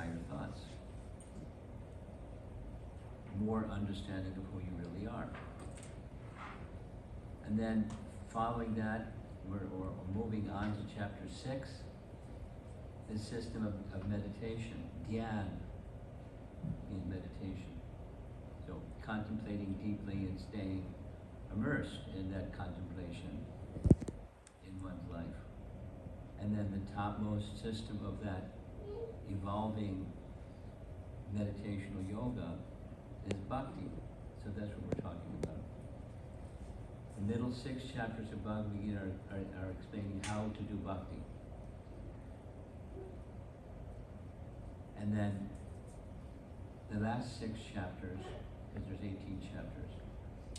higher thoughts, more understanding of who you really are. And then following that, we're moving on to chapter 6, the system of meditation, dhyan in meditation. So contemplating deeply and staying immersed in that contemplation in one's life. And then the topmost system of that evolving meditational yoga is bhakti. So that's what we're talking about. The middle 6 chapters of Bhagavad Gita are explaining how to do bhakti. And then the last 6 chapters, because there's 18 chapters,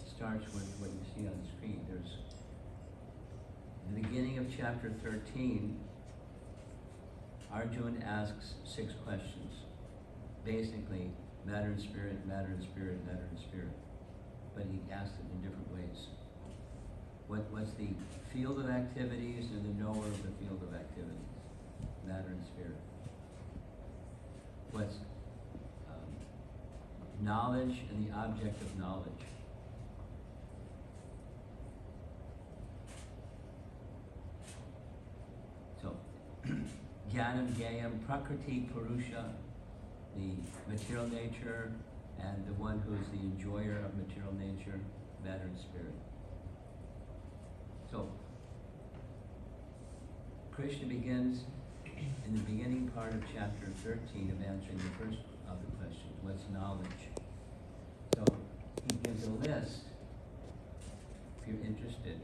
starts with what you see on the screen. There's the beginning of chapter 13, Arjuna asks 6 questions. Basically, matter and spirit, matter and spirit, matter and spirit. But he asks it in different ways. What's the field of activities and the knower of the field of activities? Matter and spirit. What's knowledge and the object of knowledge? So, Jnanam, Gayam, Prakriti, Purusha, the material nature, and the one who is the enjoyer of material nature, matter and spirit. So, Krishna begins in the beginning part of chapter 13 of answering the first of the questions, what's knowledge? So, he gives a list. If you're interested,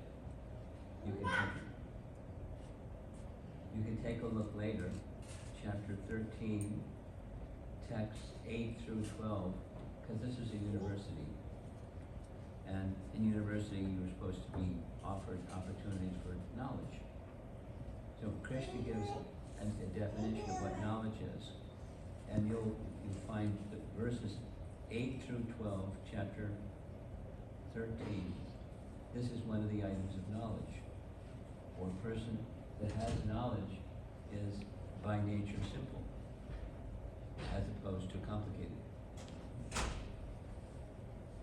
you can take a look later, chapter 13, texts 8 through 12, because this is a university. And in university, you were supposed to be offered opportunities for knowledge. So Krishna gives a definition of what knowledge is. And you'll find the verses 8 through 12, chapter 13. This is one of the items of knowledge. Or a person that has knowledge is by nature simple, as opposed to complicated.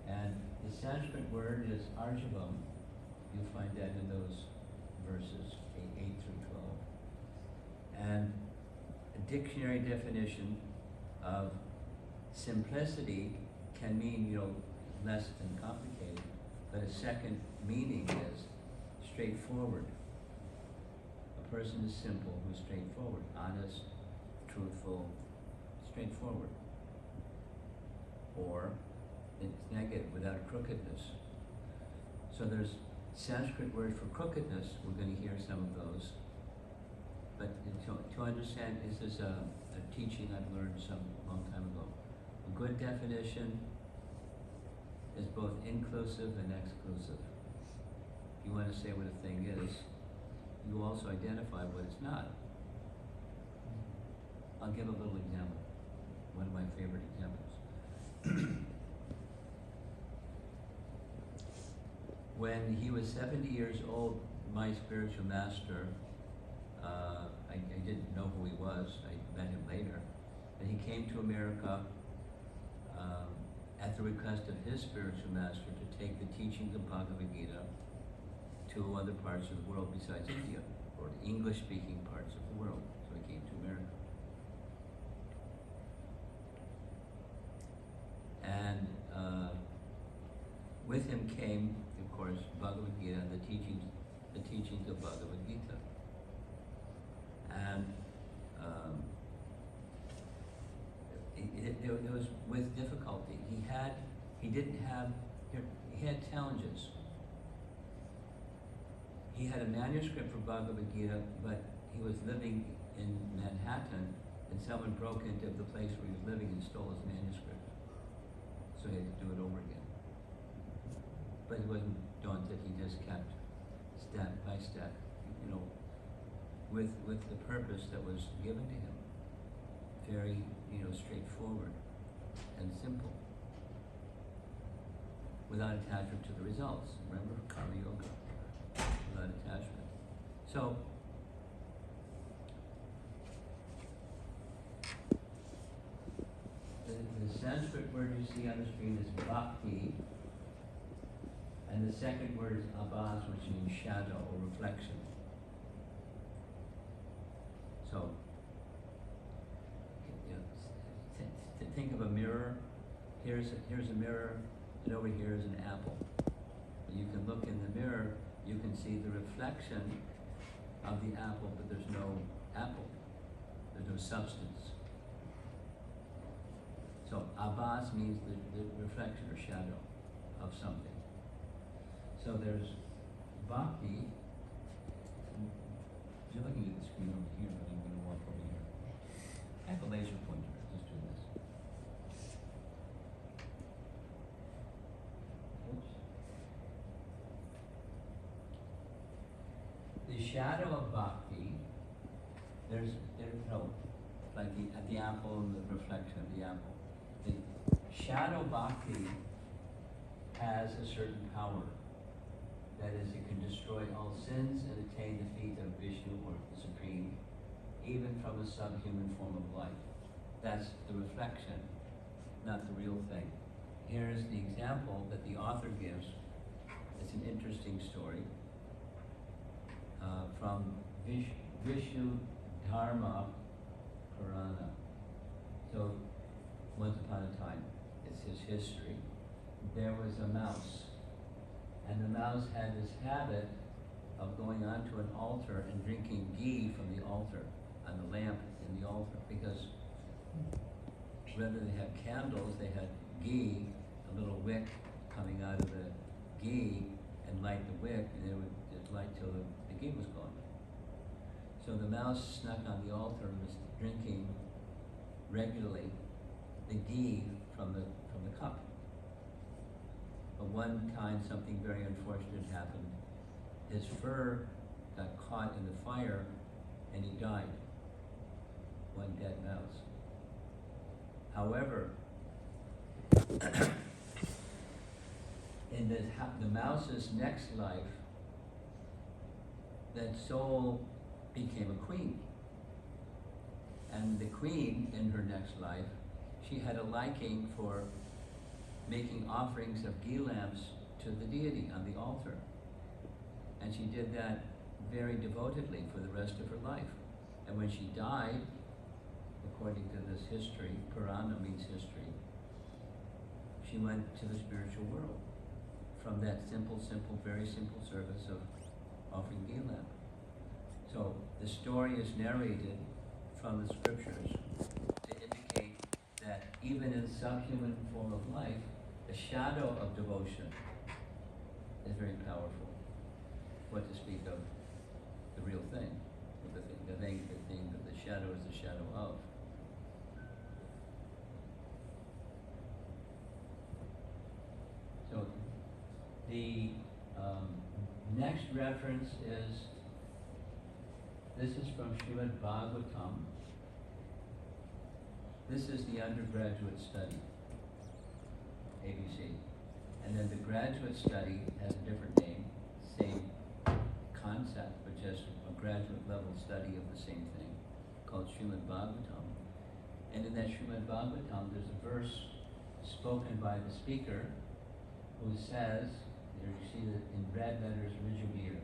And the Sanskrit word is arjavam. You'll find that in those verses, 8 through 12. And a dictionary definition of simplicity can mean, less than complicated, but a second meaning is straightforward. A person is simple who's straightforward, honest, truthful, straightforward. Or it's negative, without crookedness. So there's Sanskrit word for crookedness. We're going to hear some of those. But to understand, this is a teaching I've learned some long time ago. A good definition is both inclusive and exclusive. If you want to say what a thing is, you also identify what it's not. I'll give a little example, one of my favorite examples. When he was 70 years old, my spiritual master, I didn't know who he was, I met him later, but he came to America at the request of his spiritual master to take the teachings of Bhagavad Gita to other parts of the world besides India, or the English-speaking parts of the world. So he came to America. And with him came, of course, Bhagavad Gita and the teachings of Bhagavad Gita. And it was with difficulty. He had challenges. He had a manuscript for Bhagavad Gita, but he was living in Manhattan, and someone broke into the place where he was living and stole his manuscript. So he had to do it over again. But he wasn't daunted. He just kept step by step, with the purpose that was given to him. Very, straightforward and simple, without attachment to the results. Remember, karma yoga, without attachment. So Sanskrit word you see on the screen is bhakti, and the second word is abhas, which means shadow or reflection. So, you know, think of a mirror. Here's a mirror, and over here is an apple. You can look in the mirror, you can see the reflection of the apple, but there's no apple. There's no substance. So abhas means the reflection or shadow of something. So there's bhakti. You're looking at the screen over here, but I'm going to walk over here. I have a laser pointer. Let's do this. Oops. The shadow of bhakti, there's no, like the apple and the reflection of the apple. The shadow bhakti has a certain power. That is, it can destroy all sins and attain the feet of Vishnu or the Supreme, even from a subhuman form of life. That's the reflection, not the real thing. Here's the example that the author gives. It's an interesting story from Vishnu Dharma Purana. So, once upon a time, it's his history, there was a mouse. And the mouse had this habit of going onto an altar and drinking ghee from the altar, on the lamp in the altar, because rather than have candles, they had ghee, a little wick coming out of the ghee, and light the wick, and it would just light till the ghee was gone. So the mouse snuck on the altar and was drinking regularly the ghee from the cup. But one time something very unfortunate happened. His fur got caught in the fire and he died. One dead mouse. However, in the mouse's next life, that soul became a queen. And the queen, in her next life, she had a liking for making offerings of ghee lamps to the deity on the altar. And she did that very devotedly for the rest of her life. And when she died, according to this history, Purana means history, she went to the spiritual world from that simple, very simple service of offering ghee lamp. So the story is narrated from the scriptures to indicate that even in subhuman form of life, the shadow of devotion is very powerful. What to speak of the real thing, the thing that the shadow is the shadow of. So the next reference this is from Srimad Bhagavatam. This is the undergraduate study, ABC. And then the graduate study has a different name, same concept, but just a graduate level study of the same thing, called Srimad Bhagavatam. And in that Srimad Bhagavatam, there's a verse spoken by the speaker who says, there you see that in red letters, Rijubir.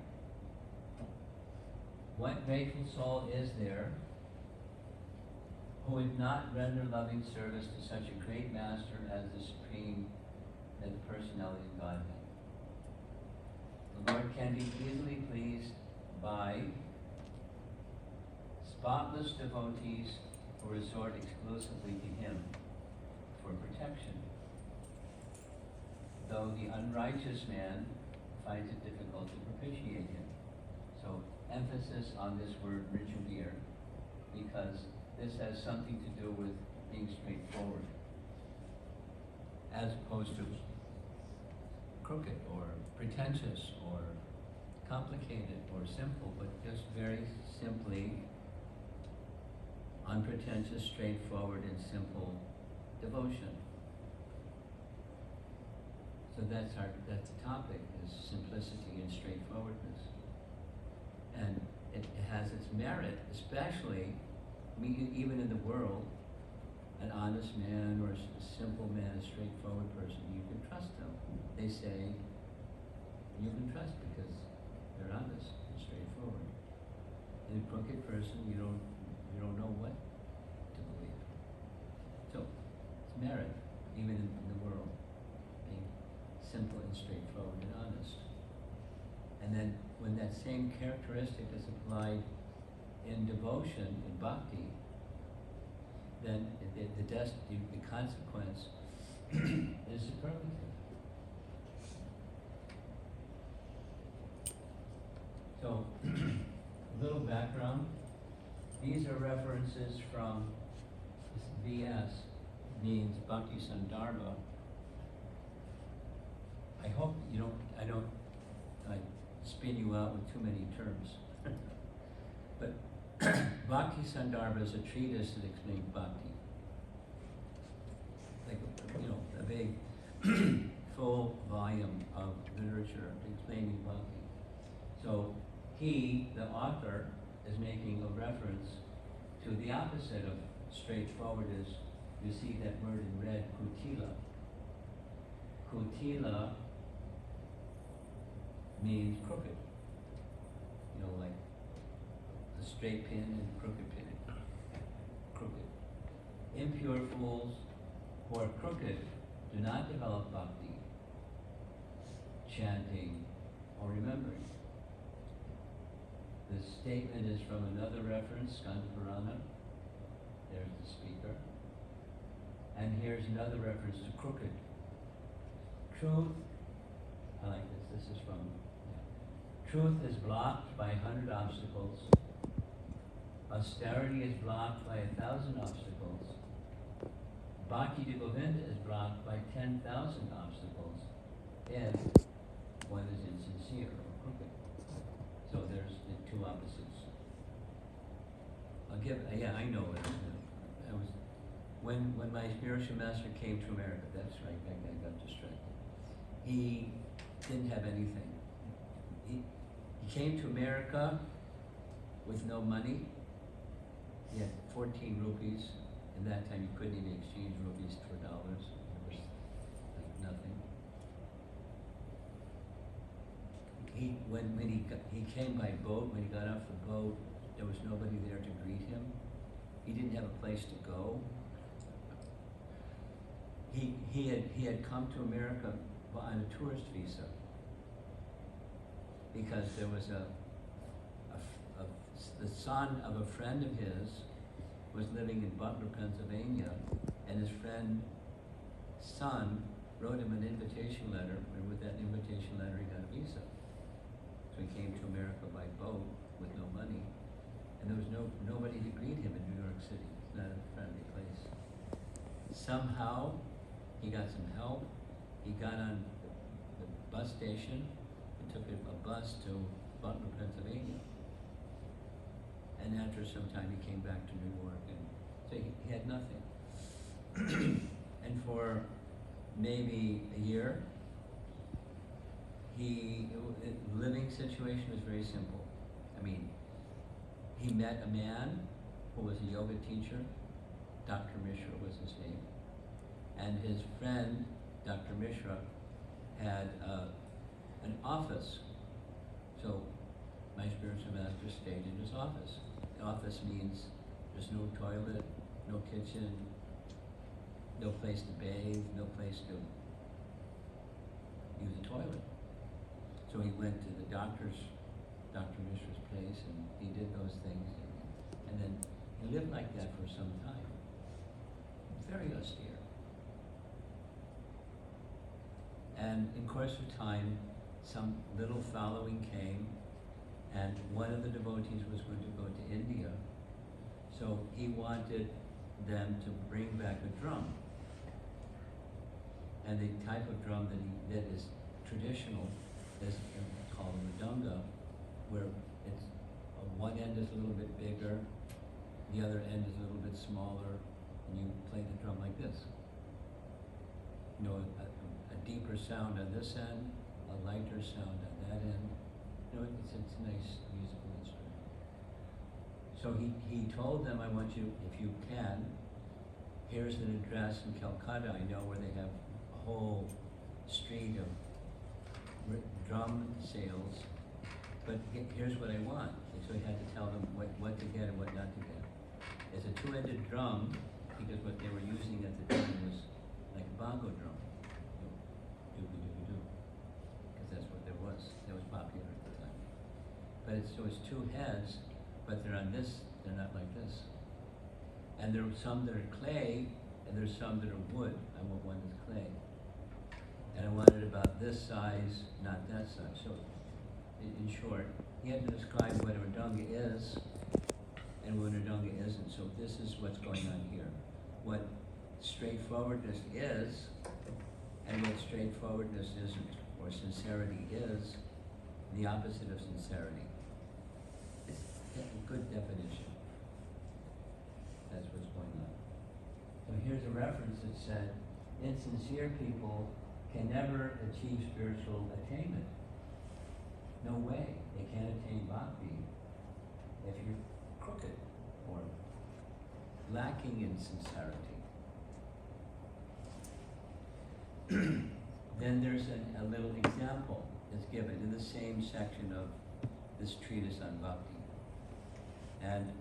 What grateful soul is there who would not render loving service to such a great master as the Supreme, as the personality of Godhead? The Lord can be easily pleased by spotless devotees who resort exclusively to Him for protection, though the unrighteous man finds it difficult to propitiate Him. So, emphasis on this word Rijubir, because this has something to do with being straightforward, as opposed to crooked or pretentious or complicated or simple, but just very simply unpretentious, straightforward, and simple devotion. So that's the topic, is simplicity and straightforwardness. And it has its merit, especially, even in the world an honest man or a simple man, a straightforward person, you can trust them. They say you can trust because they're honest and straightforward. And a crooked person, you don't know what to believe. So it's merit, even in the world, being simple and straightforward and honest. And then when that same characteristic is applied in devotion, in bhakti, then the consequence is superlative. So, a little background. These are references from VS, means Bhakti Sandarbha. I hope I don't spin you out with too many terms. But Bhakti Sandarbha is a treatise that explains bhakti. Like, a big full volume of literature explaining bhakti. So he, the author, is making a reference to the opposite of straightforwardness. You see that word in red, kutila. Kutila means crooked. Like a straight pin and crooked pin. Crooked. Impure fools who are crooked do not develop bhakti, chanting, or remembering. This statement is from another reference, Skanda Purana. There's the speaker. And here's another reference to crooked. Truth, I like this, this is from, truth is blocked by 100 obstacles. Austerity is blocked by 1,000 obstacles. Bhakti to Govinda is blocked by 10,000 obstacles if one is insincere or crooked. So there's the two opposites. I know it. When my spiritual master came to America, that's right, I got distracted. He didn't have anything. He came to America with no money. He had 14 rupees. In that time, you couldn't even exchange rupees for dollars. It was like nothing. When he came by boat, when he got off the boat, there was nobody there to greet him. He didn't have a place to go. He had come to America on a tourist visa because there was the son of a friend of his was living in Butler, Pennsylvania, and his friend's son wrote him an invitation letter, and with that invitation letter he got a visa. So he came to America by boat with no money, and there was nobody to greet him in New York City. It's not a friendly place. Somehow, he got some help. He got on the bus station and took a bus to Butler, Pennsylvania. And after some time, he came back to New York, and so he had nothing. And for maybe a year, the living situation was very simple. I mean, he met a man who was a yoga teacher. Dr. Mishra was his name. And his friend, Dr. Mishra, had an office. So my spiritual master stayed in his office. The office means there's no toilet, no kitchen, no place to bathe, no place to use a toilet. So he went to the Dr. Mishra's place, and he did those things, and then he lived like that for some time. Very austere. And in course of time, some little following came, and one of the devotees was going to go to India, so he wanted them to bring back a drum. And the type of drum that is traditional is called a mridanga, where it's one end is a little bit bigger, the other end is a little bit smaller, and you play the drum like this. A deeper sound on this end, a lighter sound on that end. It's a nice musical instrument. So he told them, I want you, if you can, here's an address in Calcutta, I know, where they have a whole street of drum sales, but here's what I want. And so he had to tell them what to get and what not to get. It's a two-ended drum, because what they were using at the time was like a bongo drum. Do-be-do-be-do. Because that's what there was. That was popular at the time. But so it's two heads, but they're on this, they're not like this. And there are some that are clay, and there's some that are wood. I want one that's clay. And I want it about this size, not that size. So, in short, he had to describe what a mridanga is and what a mridanga isn't. So this is what's going on here. What straightforwardness is and what straightforwardness isn't, or sincerity is, the opposite of sincerity. It's a good definition. That's what's going on. So here's a reference that said, insincere people can never achieve spiritual attainment. No way. They can't attain bhakti if you're crooked or lacking in sincerity. Then there's a little example that's given in the same section of this treatise on bhakti. And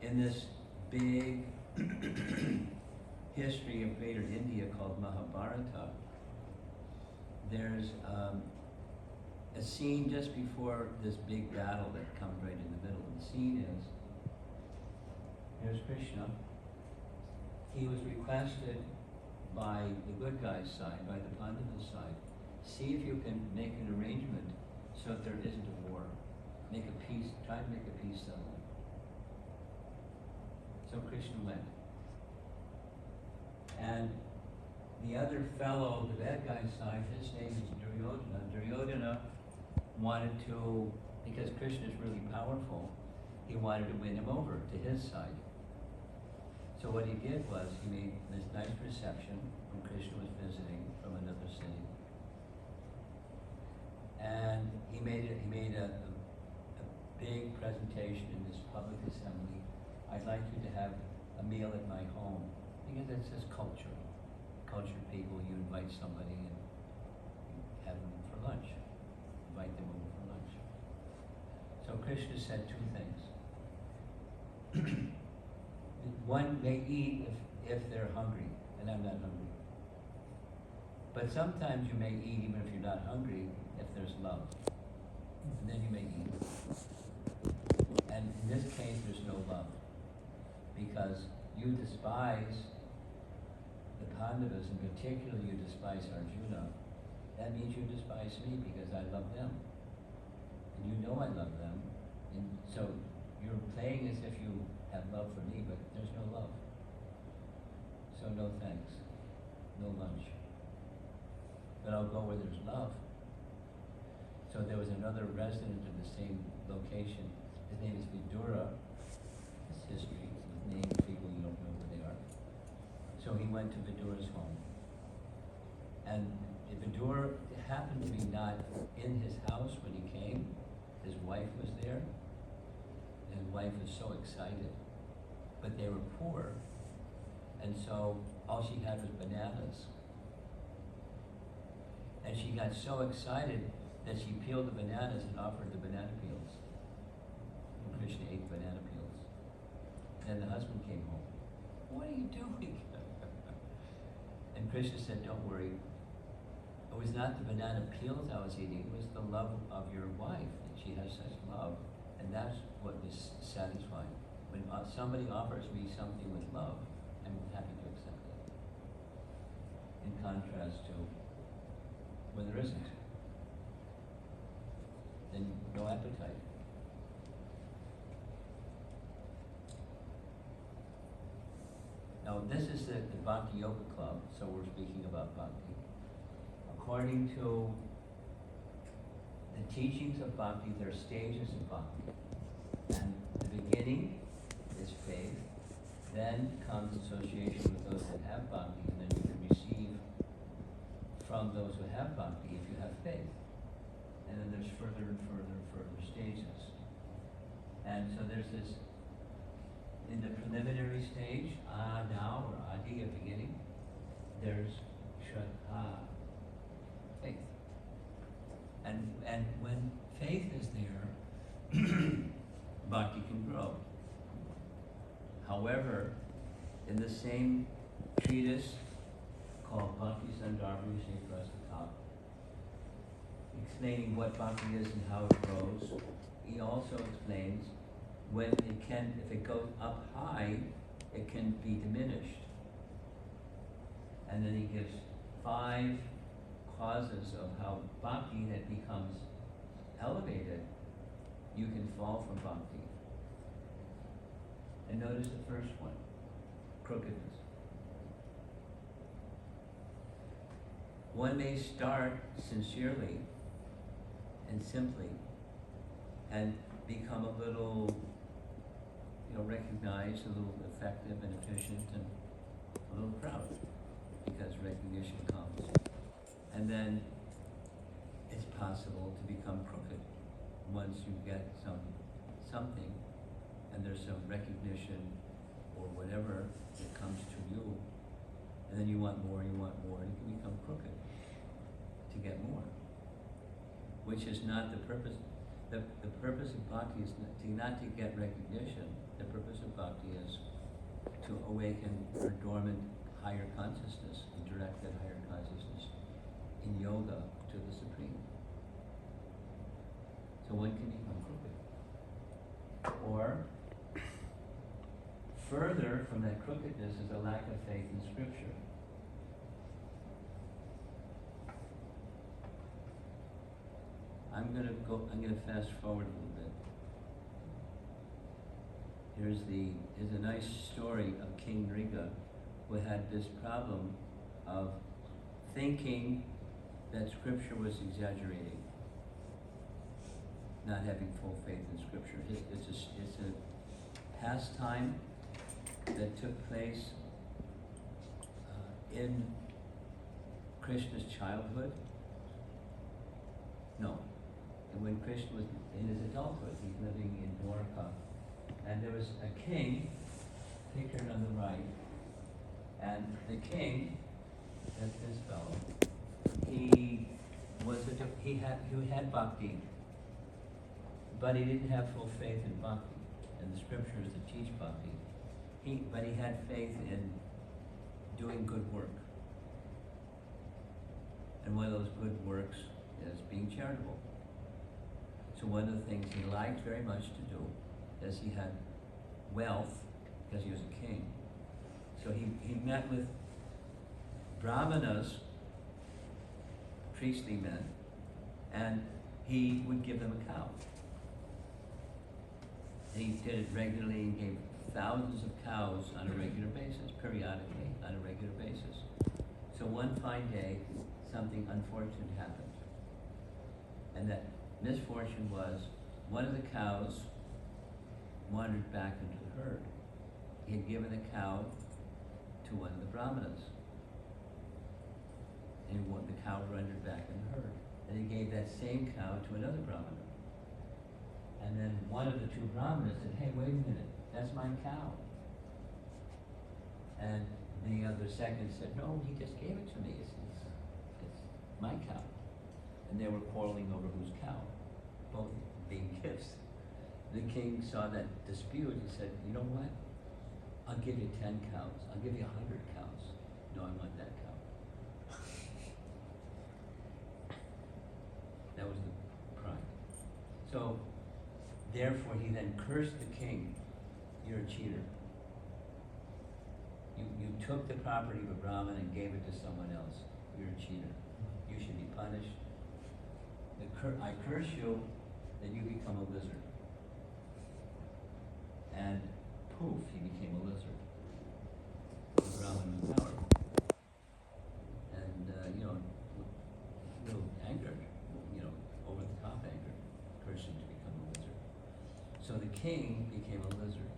in this big history of greater India called Mahabharata, there's a scene just before this big battle that comes right in the middle. And the scene is, here's Krishna. He was requested by the good guy's side, by the Pandava's side, see if you can make an arrangement so that there isn't a war. Make a peace, try to make a peace settlement. So Krishna went. And the other fellow, the bad guy's side, his name is Duryodhana. Duryodhana wanted to, because Krishna is really powerful, he wanted to win him over to his side. So what he did was, he made this nice reception when Krishna was visiting from another city. And he made a big presentation in this public assembly. I'd like you to have a meal at my home, because it's just culture. Cultured people, you invite somebody and you have them for lunch. Invite them over for lunch. So Krishna said two things. One may eat if they're hungry, and I'm not hungry. But sometimes you may eat even if you're not hungry, if there's love. And then you may eat. And in this case, there's no love. Because you despise the Pandavas, in particular you despise Arjuna. That means you despise me because I love them. And you know I love them. And so you're playing as if you have love for me, but there's no love. So no thanks. No lunch. But I'll go where there's love. So there was another resident of the same location. His name is Vidura. His history. Name people you don't know who they are. So he went to Vidura's home. And Vidura happened to be not in his house when he came. His wife was there. And his wife was so excited. But they were poor. And so all she had was bananas. And she got so excited that she peeled the bananas and offered the banana peels. And Krishna ate banana peels. And the husband came home. What are you doing? And Krishna said, don't worry. It was not the banana peels I was eating, it was the love of your wife. And she has such love. And that's what is satisfying. When somebody offers me something with love, I'm happy to accept it. In contrast to when there isn't. Then no appetite. Now this is the Bhakti Yoga Club, so we're speaking about Bhakti. According to the teachings of Bhakti, there are stages of Bhakti. And the beginning is faith, then comes association with those that have Bhakti, and then you can receive from those who have Bhakti if you have faith. And then there's further and further and further stages. And so there's this, in the preliminary stage, now there's Shraddha, faith. And when faith is there, bhakti can grow. However, in the same treatise called Bhakti Sandarbha Prastata, explaining what bhakti is and how it grows, he also explains when it can, if it goes up high, it can be diminished. And then he gives 5 causes of how bhakti that becomes elevated. You can fall from bhakti. And notice the first one, crookedness. One may start sincerely and simply and become a little, recognized, a little effective and efficient and a little proud because recognition comes. And then it's possible to become crooked once you get something and there's some recognition or whatever that comes to you, and then you want more, you can become crooked to get more, which is not the purpose. The purpose of bhakti is not to get recognition. The purpose of bhakti is to awaken our dormant higher consciousness and direct that higher consciousness in yoga to the Supreme. So one can become crooked. Or, further from that crookedness is a lack of faith in Scripture. I'm gonna fast forward a little bit. Here's a nice story of King Nriga, who had this problem of thinking that Scripture was exaggerating, not having full faith in Scripture. It's a pastime that took place in Krishna's childhood. No, and when Krishna was in his adulthood, he's living in Dwarka, and there was a king pictured on the right, and the king, that's this fellow, he had bhakti, but he didn't have full faith in bhakti and the scriptures that teach bhakti. But he had faith in doing good work. And one of those good works is being charitable. So one of the things he liked very much to do is he had wealth, because he was a king. So he met with brahmanas, priestly men, and he would give them a cow. And he did it regularly and gave thousands of cows on a regular basis, periodically, on a regular basis. So one fine day, something unfortunate happened. And that misfortune was, one of the cows wandered back into the herd. He had given the cow to one of the brahmanas. And the cow wandered back in the herd. And he gave that same cow to another brahmana. And then one of the two brahmanas said, "Hey, wait a minute, that's my cow." And the other second said, "No, he just gave it to me. It's my cow." And they were quarreling over whose cow, both being gifts. The king saw that dispute. He said, "You know what? I'll give you 10 cows. I'll give you 100 cows. No, I want that cow." That was the pride. So, therefore, he then cursed the king. "You're a cheater. You took the property of a Brahmin and gave it to someone else. You're a cheater. You should be punished. I curse you that you become a lizard." And poof, he became a lizard. The Brahmin was power. And, a little angered, over the top angered, person to become a lizard. So the king became a lizard.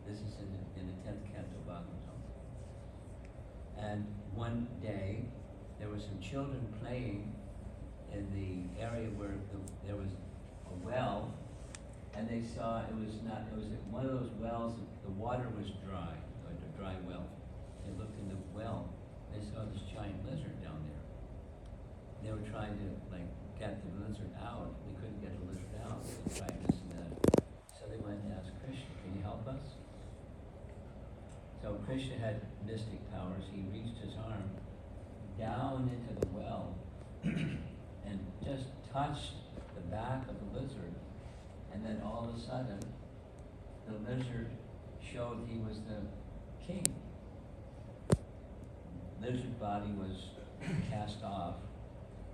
This is in the 10th canto Bhagavatam. And one day, there were some children playing in the area where there was a well, and they saw it was one of those wells, the water was dry, like a dry well. They looked in the well, trying to like get the lizard out. They couldn't get the lizard out. They tried this and that. So they went and asked Krishna, "Can you help us?" So Krishna had mystic powers. He reached his arm down into the well and just touched the back of the lizard, and then all of a sudden, the lizard showed he was the king. Lizard body was cast off,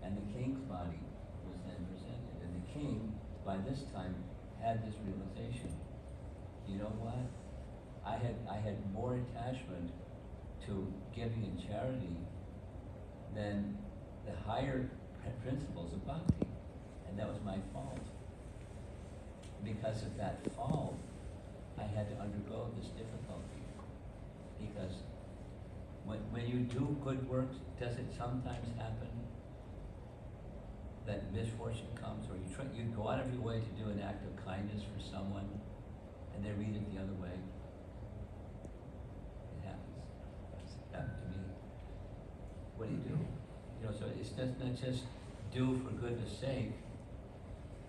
and the king's body was then presented. And the king, by this time, had this realization. You know what? I had more attachment to giving and charity than the higher principles of bhakti. And that was my fault. Because of that fault, I had to undergo this difficulty. Because when you do good works, does it sometimes happen that misfortune comes, or you go out of your way to do an act of kindness for someone, and they read it the other way? It happens. It's happened to me. What do? You know, so it's just not just do for goodness sake.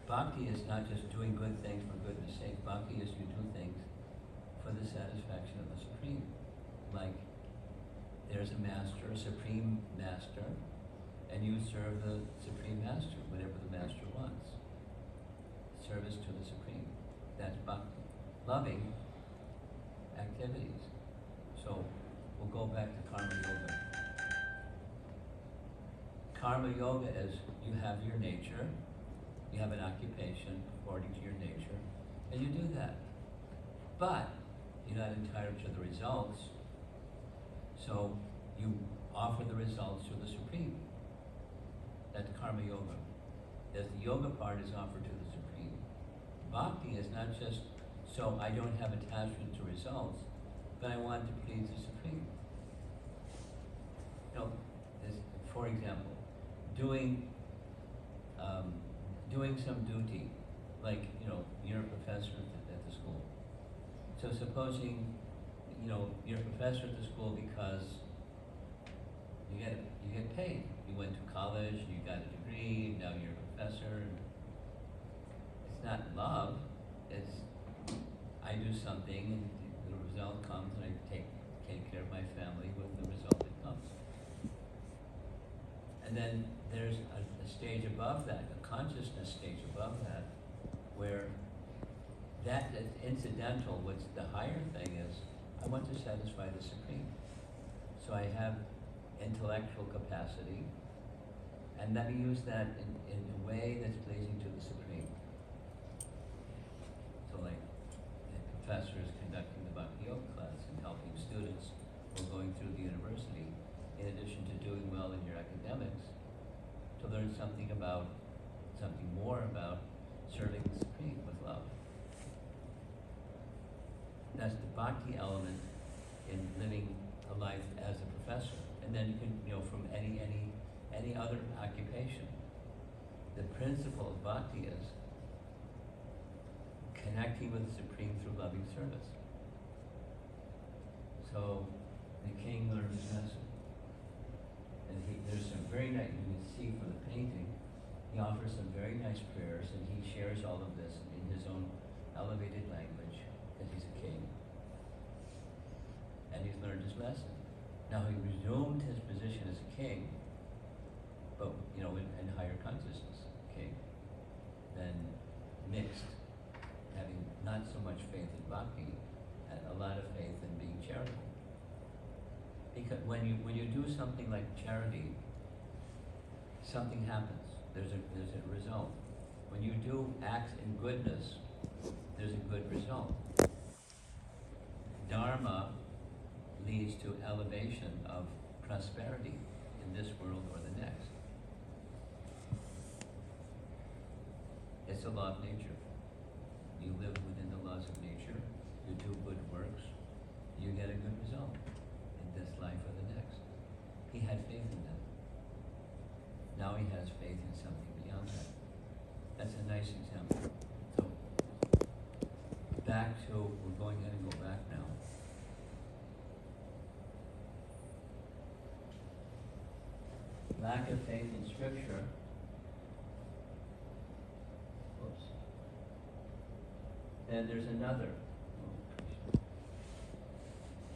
Bhakti is not just doing good things for goodness sake. Bhakti is you do things for the satisfaction of the Supreme. Like, there's a master, a supreme master, and you serve the supreme master, whatever the master wants. Service to the Supreme. That's bhakti. Loving activities. So we'll go back to karma yoga. Karma yoga is you have your nature, you have an occupation according to your nature, and you do that. But you're not entitled to the results, so you offer the results to the Supreme. That's karma yoga. As the yoga part is offered to the Supreme. Bhakti is not just so I don't have attachment to results, but I want to please the Supreme. You know, for example, doing some duty, like, you know, you're a professor at the school. So supposing, you know, you're a professor at the school because you get paid. You went to college, you got a degree, now you're a professor. It's not love, it's I do something and the result comes, and I take care of my family with the result that comes. And then there's a stage above that, a consciousness stage above that, where that is incidental. What's the higher thing is, I want to satisfy the Supreme. So I have intellectual capacity, and let me use that in a way that's pleasing to the Supreme. So like, the professor is conducting the Bhakti Yoga class and helping students who are going through the university, in addition to doing well in your academics, to learn something more about serving the Supreme with love. That's the Bhakti element in living a life as a professor. And then you can, you know, from any other occupation. The principle of Bhakti is connecting with the Supreme through loving service. So the king learned his lesson. And there's some very nice, you can see from the painting, he offers some very nice prayers, and he shares all of this in his own elevated language, because he's a king. And he's learned his lesson. Now he resumed his position as a king, but, you know, in higher consciousness, king, then mixed, having not so much faith in bhakti, and a lot of faith in being charitable. Because when you do something like charity, something happens. There's a result. When you do acts in goodness, there's a good result. Dharma leads to elevation of prosperity in this world or the next. It's a law of nature. You live within the laws of nature, you do good works, you get a good result in this life or the next. He had faith in that. Now he has faith in something beyond that. That's a nice example. So, back to, we're going ahead and go back now. lack of faith in Scripture. Whoops. Then there's another.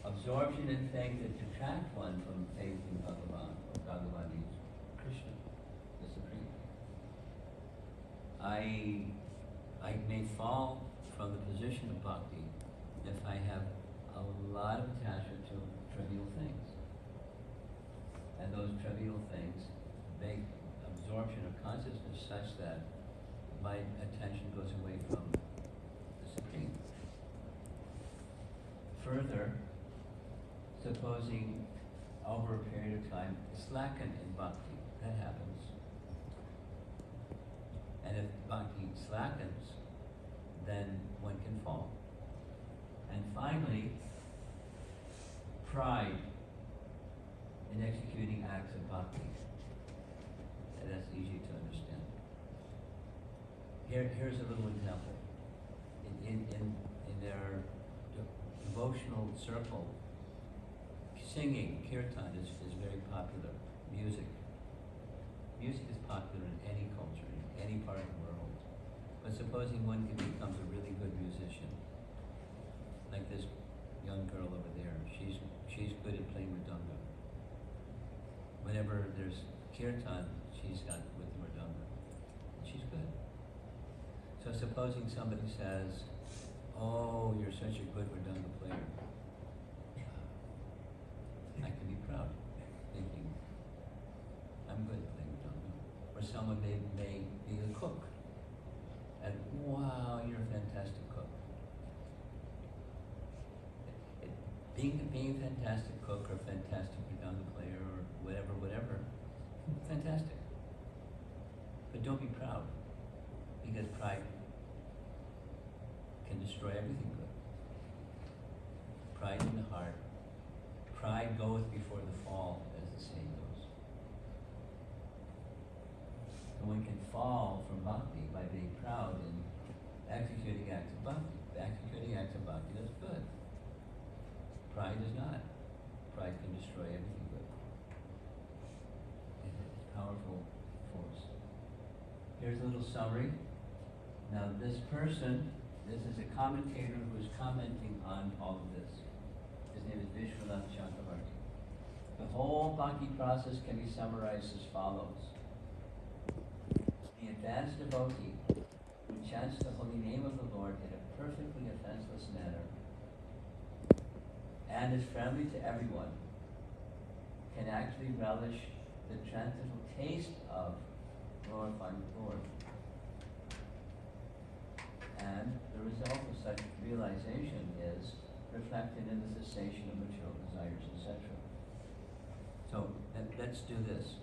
Absorption in things that detract one from faith in Bhagavan. Bhagavan means Krishna, the Supreme. I may fall from the position of bhakti if I have a lot of attachment to trivial things. And those trivial things make absorption of consciousness such that my attention goes away from the Supreme. Further, supposing over a period of time slacken in bhakti, that happens. And if bhakti slackens, then one can fall. And finally, pride in executing acts of bhakti. And that's easy to understand. Here's a little example. In their devotional circle, singing, kirtan is very popular. Music is popular in any culture, in any part of the world. But supposing one becomes a really good musician, like this young girl over there, she's good at playing mridanga. Whenever there's kirtan, she's got with the mridanga. She's good. So supposing somebody says, "Oh, you're such a good mridanga player," I can be proud, thinking, I'm good at playing mridanga. Or someone may be a cook, and wow, you're a fantastic cook. Being a fantastic cook or fantastic mridanga player or whatever, fantastic. But don't be proud, because pride can destroy everything good. Pride in the heart. Pride goeth before the fall, as the saying goes. So one can fall from bhakti by being proud and executing acts of bhakti. Executing acts of bhakti, that's good. Pride is not. Pride can destroy everything good. It's a powerful force. Here's a little summary. Now this is a commentator who's commenting on all of this. His name is Vishwanath Chakravarti. The whole bhakti process can be summarized as follows. The advanced devotee who chants the holy name of the Lord in a perfectly offenseless manner and is friendly to everyone can actually relish the transcendental taste of glorifying the Lord. And the result of such realization is reflected in the cessation of material desires, etc. So let's do this.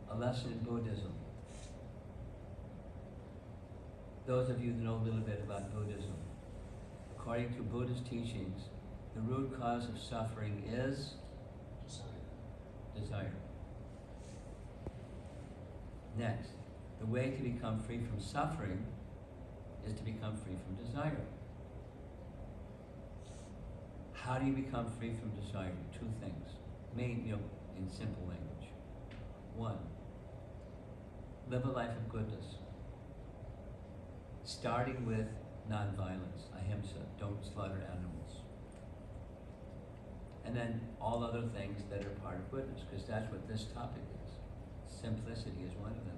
A lesson in Buddhism. Those of you that know a little bit about Buddhism, according to Buddhist teachings, the root cause of suffering is desire. Next, the way to become free from suffering is to become free from desire. How do you become free from desire? Two things, in simple language. One, live a life of goodness, starting with non-violence, ahimsa, don't slaughter animals. And then all other things that are part of goodness, because that's what this topic is. Simplicity is one of them.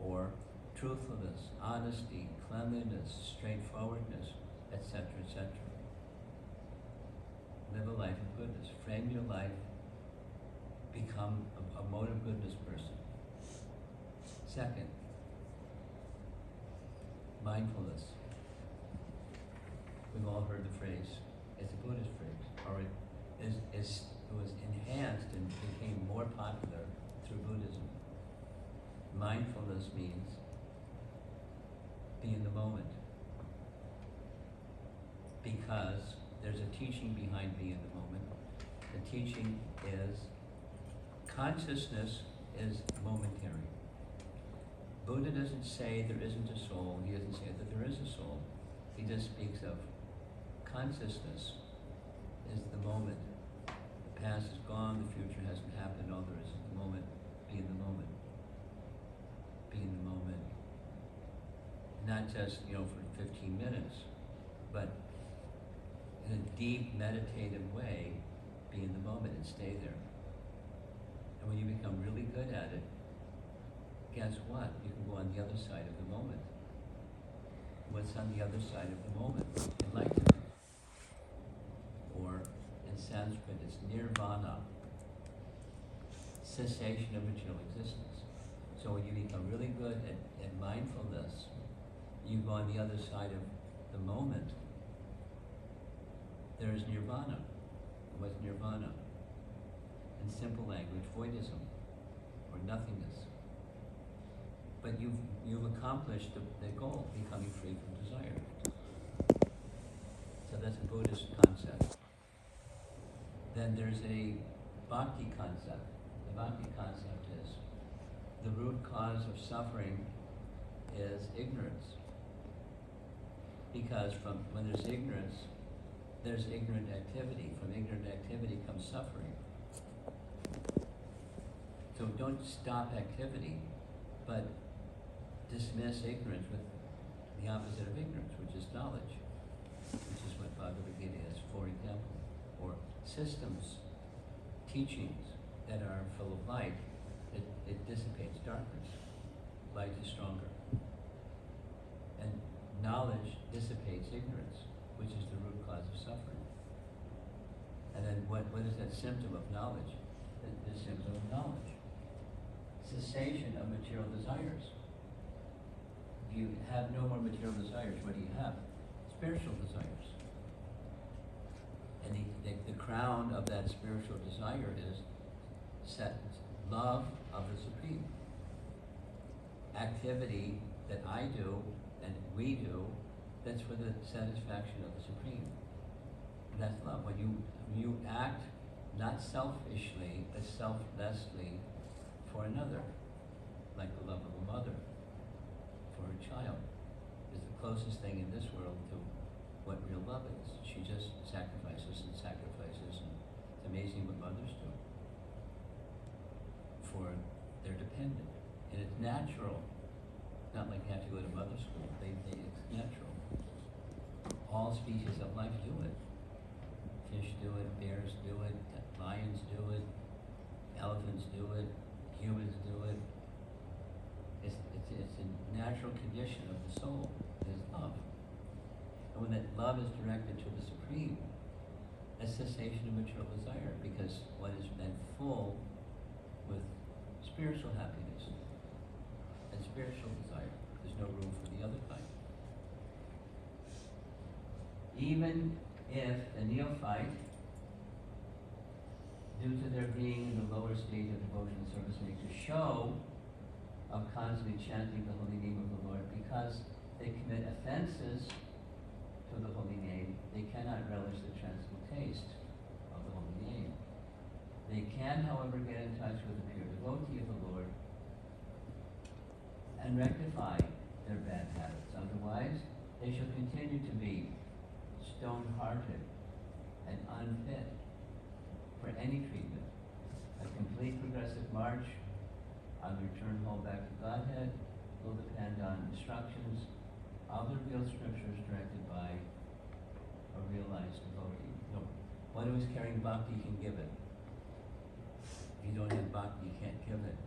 Or truthfulness, honesty, cleanliness, straightforwardness, etc., etc. Live a life of goodness. Frame your life, become a mode of goodness person. Second, mindfulness. We've all heard the phrase. It's a Buddhist phrase, or it was enhanced and became more popular through Buddhism. Mindfulness means be in the moment, because there's a teaching behind be in the moment. The teaching is consciousness is momentary. Buddha doesn't say there isn't a soul. He doesn't say that there is a soul. He just speaks of consciousness is the moment. past is gone, the future hasn't happened, all there is the moment. Be in the moment. Be in the moment. Not just, for 15 minutes, but in a deep meditative way, be in the moment and stay there. And when you become really good at it, guess what? You can go on the other side of the moment. What's on the other side of the moment? Enlightenment. Or in Sanskrit, it's nirvana, cessation of material existence. So when you become really good at mindfulness, you go on the other side of the moment, there is nirvana. What's nirvana? In simple language, voidism, or nothingness. But you've accomplished the goal, becoming free from desire. So that's a Buddhist concept. Then there's a bhakti concept. The bhakti concept is the root cause of suffering is ignorance. Because when there's ignorance, there's ignorant activity. From ignorant activity comes suffering. So don't stop activity, but dismiss ignorance with the opposite of ignorance, which is knowledge, which is what Bhagavad Gita has, for example. Or systems, teachings that are full of light, it dissipates darkness. Light is stronger. And knowledge dissipates ignorance, which is the root cause of suffering. And then what is that symptom of knowledge? The symptom of knowledge. Cessation of material desires. If you have no more material desires, what do you have? Spiritual desires. And the crown of that spiritual desire is love of the Supreme. Activity that I do and we do, that's for the satisfaction of the Supreme. And that's love. When you act not selfishly, but selflessly for another, like the love of a mother for her child, is the closest thing in this world to what real love is. She just sacrifices and sacrifices, and it's amazing what mothers do for their dependent. And it's natural. Not like you have to go to mother school. It's natural. All species of life do it. Fish do it, bears do it, lions do it, elephants do it, humans do it. It's a natural condition of the soul, is love. And when that love is directed to the Supreme, a cessation of material desire, because one is then full with spiritual happiness and spiritual desire. There's no room for the other kind. Even if the neophyte, due to their being in the lower stage of devotional service, makes a show of constantly chanting the holy name of the Lord, because they commit offenses to the holy name, they cannot relish the transcendental taste of the holy name. They can, however, get in touch with the pure devotee of the Lord and rectify their bad habits. Otherwise, they shall continue to be stone-hearted and unfit for any treatment. A complete progressive march on the return home back to Godhead will depend on instructions of the real scriptures directed by a realized devotee. No, one who is carrying bhakti can give it. If you don't have bhakti, you can't give it.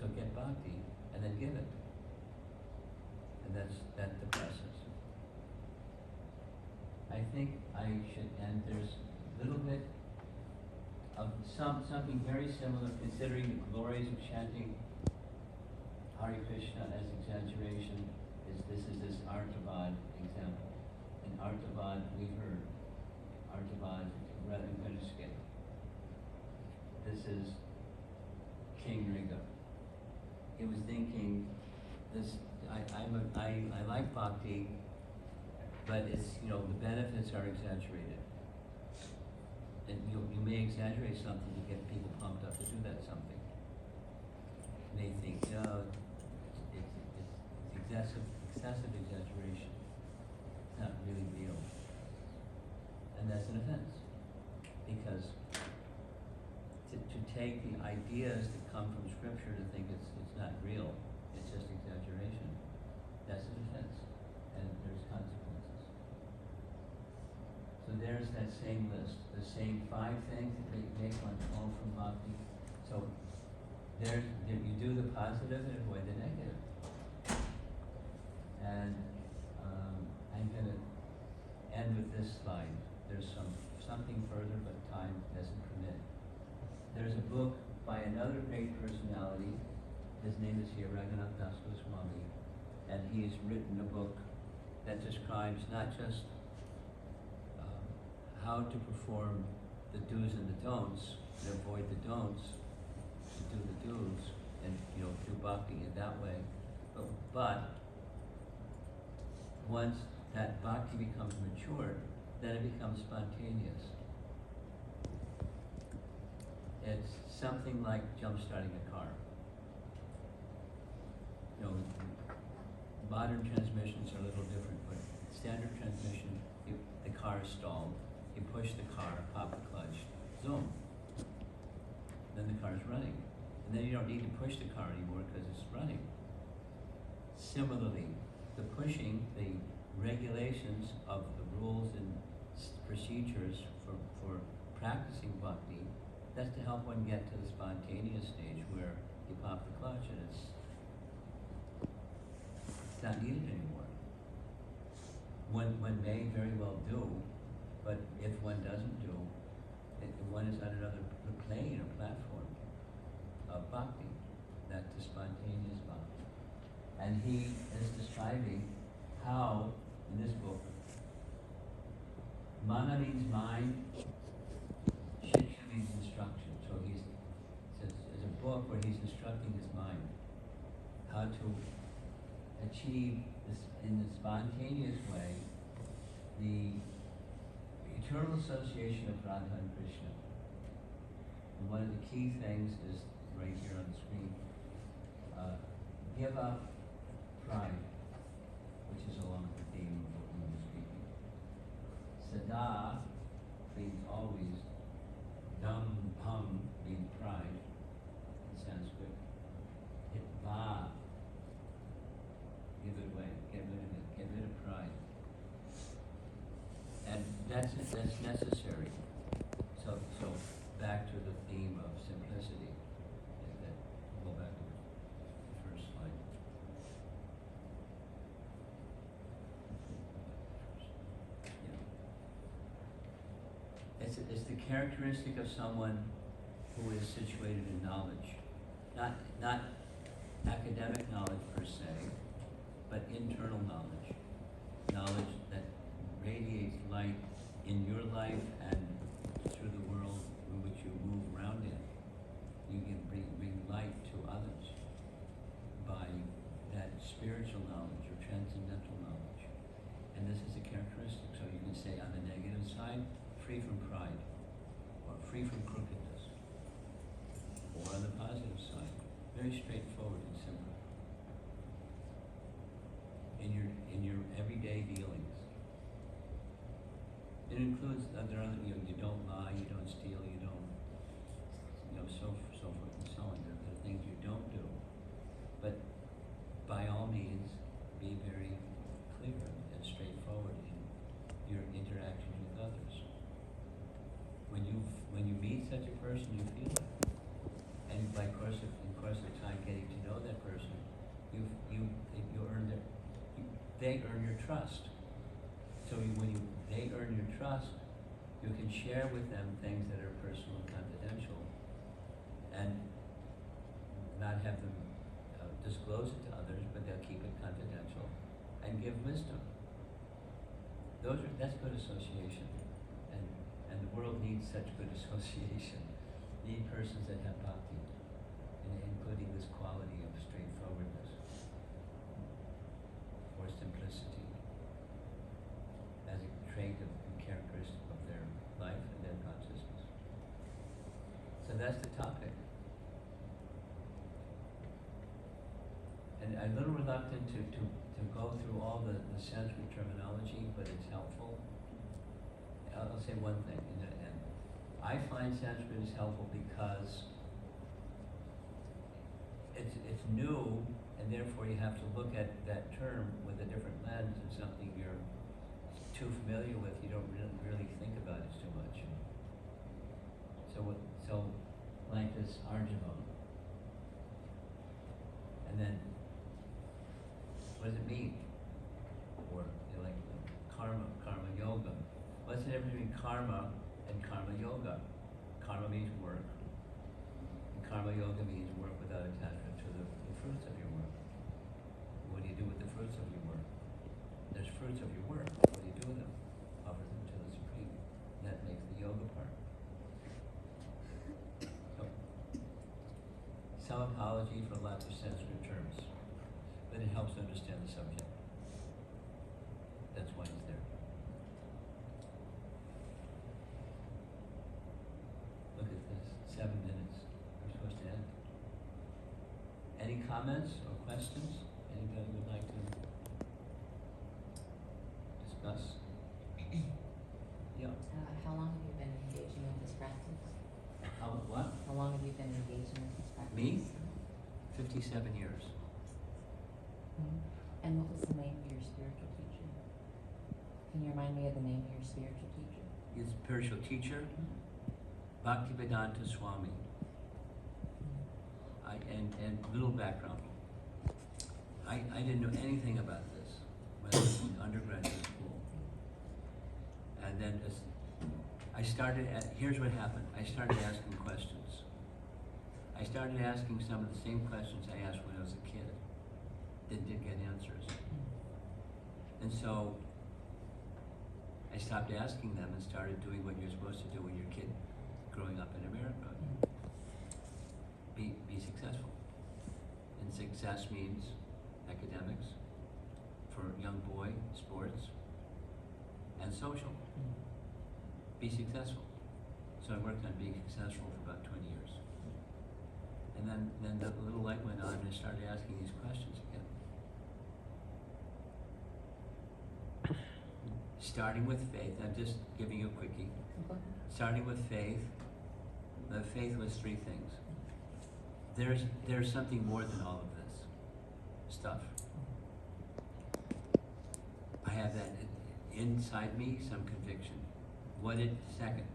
So get bhakti and then give it. And that's the process. I think I should end. There's a little bit of something very similar, considering the glories of chanting Hare Krishna as exaggeration. This Artavad example. In Artavad, we heard Artavad, rather than going to skip. This is King Riga. He was thinking, I like bhakti, but it's, the benefits are exaggerated. And you may exaggerate something to get people pumped up to do that something. And they think, it's excessive exaggeration. It's not really real. And that's an offense. Because to take the ideas that come from scripture to think it's not real, it's just exaggeration, that's an offense, and there's consequences. So there's that same list, the same 5 things that make one fall from bhakti. So you do the positive and avoid the negative. And I'm going to end with this slide. There's something further, but time doesn't permit. There's a book by another great personality. His name is here, Raghunath Das Goswami, and he's written a book that describes not just how to perform the do's and the don'ts, to avoid the don'ts, to do the do's, and do bhakti in that way, but once that bhakti becomes mature, then it becomes spontaneous. It's something like jump-starting a car. Modern transmissions are a little different, but standard transmission, the car is stalled, you push the car, pop the clutch, zoom. Then the car is running. And then you don't need to push the car anymore because it's running. Similarly, the pushing, the regulations of the rules and procedures for practicing bhakti, that's to help one get to the spontaneous stage where you pop the clutch and it's not needed anymore. One may very well do, but if one doesn't do, one is on another plane or platform of bhakti, that's the spontaneous bhakti. And he is describing how, in this book, mana means mind, shiksha means instruction. So it's a book where he's instructing his mind how to achieve this in the spontaneous way, the eternal association of Radha and Krishna. And one of the key things is right here on the screen. Give up pride, which is along the theme of what we were speaking. Sada means always. Dam bham means pride in Sanskrit. Va, give it away, get rid of it, get rid of pride. And that's necessary. So back to the theme of simplicity. Go back to the first slide. Yeah. It's the characteristic of someone who is situated in knowledge, not academic knowledge per se, but internal knowledge, knowledge that radiates light in your life and through the world in which you move around in. You can bring light to others by that spiritual knowledge or transcendental knowledge. And this is a characteristic. So you can say on the negative side, free from pride, or free from crookedness. Or on the positive side, very straightforward and simple. In your everyday dealings. It includes other you don't lie, you don't steal, you don't, so forth and so on. There are things you don't do. But by all means, be very clear and straightforward in your interactions with others. When you meet such a person, you feel it. And in course of time getting to know that person, you earn they earn your trust. So when they earn your trust, you can share with them things that are personal and confidential, and not have them disclose it to others, but they'll keep it confidential and give wisdom. That's good association, and the world needs such good association. Need persons that have bhakti, including this quality of straightforwardness or simplicity as a trait of characteristic of their life and their consciousness. So that's the topic. And I'm a little reluctant to go through all the Sanskrit terminology, but it's helpful. I'll say one thing, and I find Sanskrit is helpful because it's new, and therefore you have to look at that term with a different lens and something you're too familiar with, you don't really think about it too much. So like this Arjava. And then, what does it mean? Or like karma yoga. What's the difference between karma and karma yoga? Karma means work. And karma yoga means work without attachment to the fruits of your work. What do you do with the fruits of your work? There's fruits of your work. What do you do with them? Offer them to the Supreme. That makes the yoga part. So, some apology for lots of Sanskrit terms, but it helps to understand the subject. That's why it's there. Look at this, 7 minutes. We're supposed to end. Any comments or questions? Anybody would like to discuss? Yeah. How long have you been engaging in this practice? What? How long have you been engaging in this practice? Me? 57 years. And what was the name of your spiritual teacher? Can you remind me of the name of your spiritual teacher? His spiritual teacher, Bhaktivedanta Swami. And little background. I didn't know anything about this when I was in undergraduate school. And then here's what happened. I started asking questions. I started asking some of the same questions I asked when I was a kid. Didn't get answers. And so I stopped asking them and started doing what you're supposed to do when you're a kid growing up in America. Be successful. And success means academics, for a young boy, sports, and social. Be successful. So I worked on being successful for about 20 years. And then the little light went on and I started asking these questions again. Starting with faith, I'm just giving you a quickie. Okay. Starting with faith, the faith was 3 things. There's something more than all of this stuff. I have that inside me, some conviction. Second,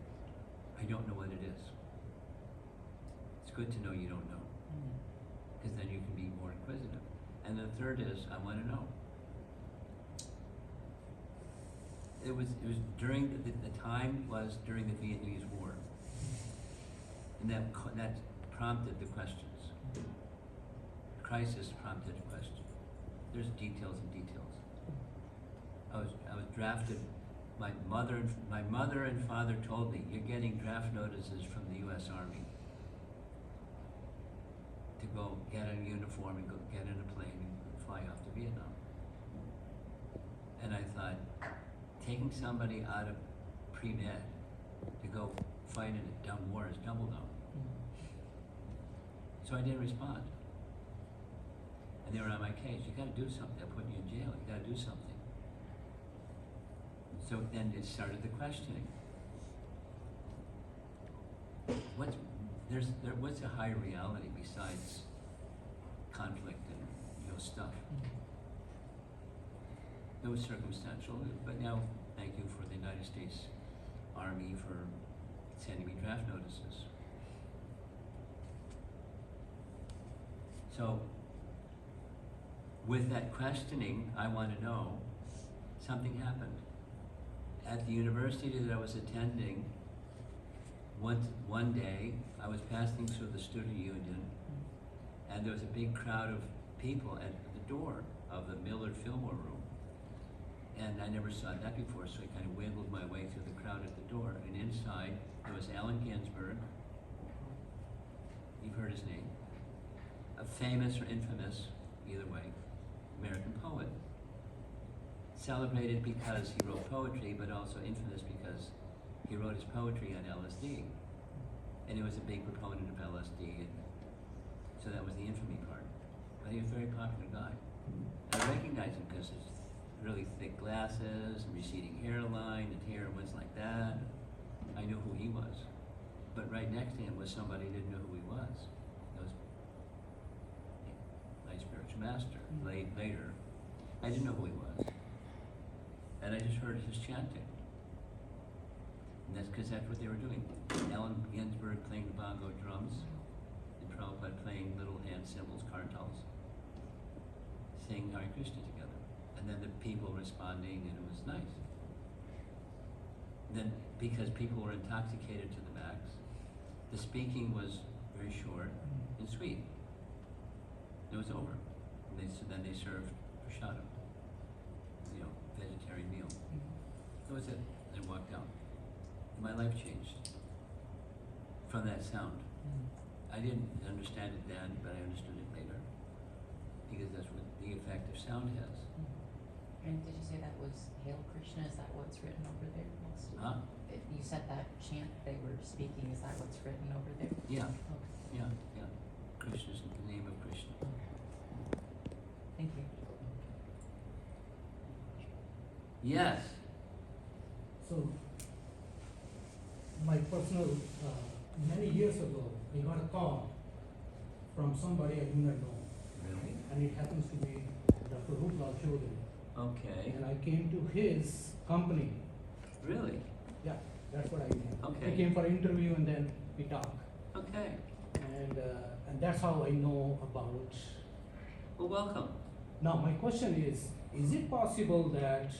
I don't know what it is. It's good to know you don't know, because then you can be more inquisitive. And the third is, I want to know. It was during the time was during the Vietnamese War, and that prompted the questions. Crisis prompted a question. There's details and details. I was drafted. My mother and father told me, you're getting draft notices from the U.S. Army to go get a uniform and go get in a plane and fly off to Vietnam. And I thought, taking somebody out of pre-med to go fight in a dumb war is double dumb. So I didn't respond. And they were on my case. You gotta do something. They'll put you in jail. You gotta do something. So then it started the questioning. What's a higher reality besides conflict and stuff? It was circumstantial, but now thank you for the United States Army for sending me draft notices. So with that questioning, I want to know, something happened. At the university that I was attending, one day, I was passing through the student union, and there was a big crowd of people at the door of the Millard Fillmore room. And I never saw that before, so I kind of wiggled my way through the crowd at the door, and inside, there was Allen Ginsberg. You've heard his name. A famous or infamous, either way, American poet. Celebrated because he wrote poetry, but also infamous because he wrote his poetry on LSD. And he was a big proponent of LSD, and so that was the infamy part. But he was a very popular guy. And I recognized him because his really thick glasses, and receding hairline, and hair was like that. I knew who he was. right next to him was somebody who didn't know who he was. It was my spiritual master. Later, I didn't know who he was. And I just heard his chanting. And that's because that's what they were doing. Allen Ginsberg playing the bongo drums, and Prabhupada playing little hand cymbals, kartals, saying Hare Krishna together. And then the people responding, and it was nice. And then, because people were intoxicated to the max, the speaking was very short and sweet. It was over. And then they served prasadam, vegetarian meal. That was it. I walked out. And my life changed from that sound. I didn't understand it then, but I understood it later. Because that's what the effect of sound has. And did you say that was Hail Krishna? Is that what's written over there next to it? Huh? You said that chant they were speaking, is that what's written over there? Yeah, Okay. yeah. Krishna's the name of Krishna. Thank you. Yes. So, my personal, many years ago, I got a call from somebody I do not know, Really? and it happens to be Dr. Rupal Chaudhary. Okay. And I came to his company. Really? Yeah, that's what I did. Okay. I came for an interview and then we talked. Okay. And that's how I know about. Well, welcome. Now, my question is it possible that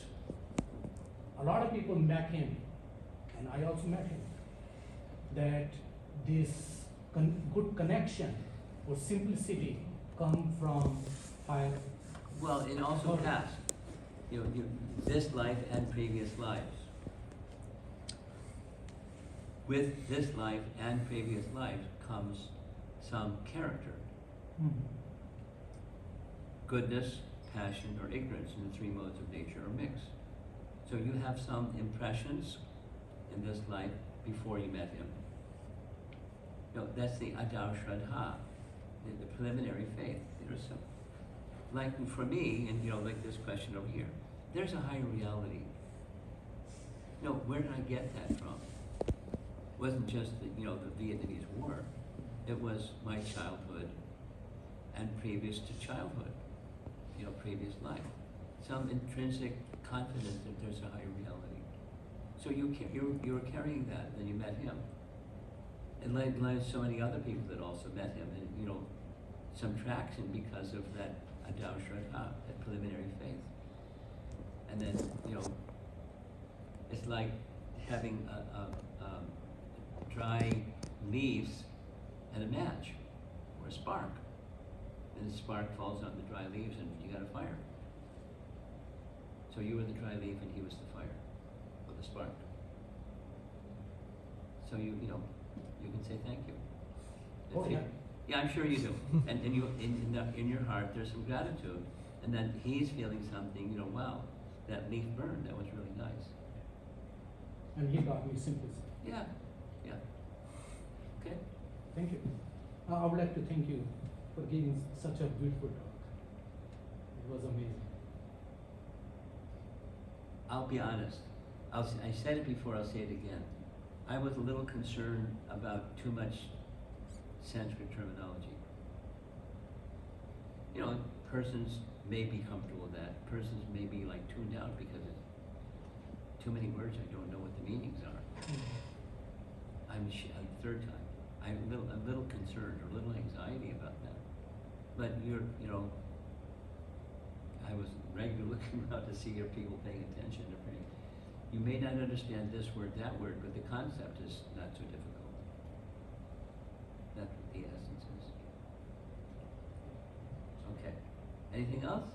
a lot of people met him, and I also met him, that this good connection or simplicity come from higher? Well, it also Okay. passed. This life and previous lives. With this life and previous lives comes some character. Mhm. Goodness, passion, or ignorance in the three modes of nature are mixed. So you have some impressions in this life before you met him. That's the Adar Shraddha, the preliminary faith. There's some, like for me, and like this question over here, there's a higher reality. Where did I get that from? It wasn't just the Vietnamese War. It was my childhood and previous to childhood, previous life. Some intrinsic confidence that there's a higher reality. So you were carrying that, then you met him. And like so many other people that also met him, and some traction because of that Adar Shraddha, that preliminary faith. And then, it's like having dry leaves and a match, or a spark. And the spark falls on the dry leaves and you got a fire. So you were the dry leaf and he was the fire, or the spark. So you can say thank you. Oh, yeah. Yeah, I'm sure you do. And in your heart, there's some gratitude. And then he's feeling something, wow, that leaf burned, that was really nice. And he got me simplicity. Yeah. Okay. Thank you. I would like to thank you for giving such a beautiful talk. It was amazing. I'll be honest. I said it before, I'll say it again. I was a little concerned about too much Sanskrit terminology. Persons may be comfortable with that. Persons may be tuned out because it's too many words. I don't know what the meanings are. I'm third time. I'm a little concerned or a little anxiety about that. But I was regularly looking around to see if people paying attention. You may not understand this word, that word, but the concept is not so difficult. That's what the essence is. Okay. Anything else?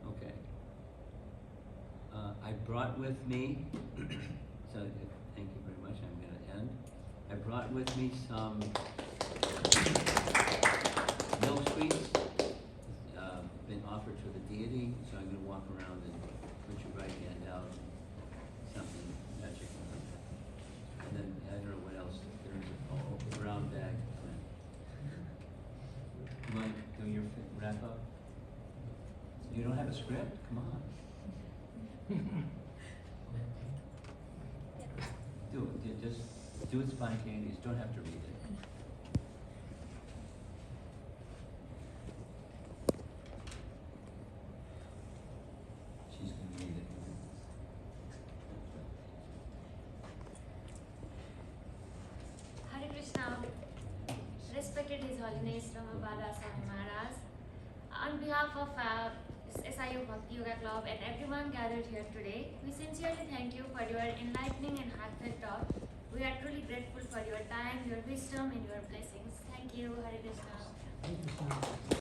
Okay. I brought with me, so thank you very much, I'm going to end. I brought with me some milk sweets, been offered to the deity, so I'm going to walk around and put your right hand out, something magical. And then, I don't know what else, there's a brown bag. You want to do your wrap up? You don't have a script? Come on. do it spontaneous, don't have to read it. She's gonna read it. Hare Krishna, respected His Holiness Ramabala Swami Maharaj, on behalf of SIU Bhakti Yoga Club and everyone gathered here today, we sincerely thank you for your enlightening and heartfelt talk. We are truly grateful for your time, your wisdom, and your blessings. Thank you, Hare Krishna. Thank you so much.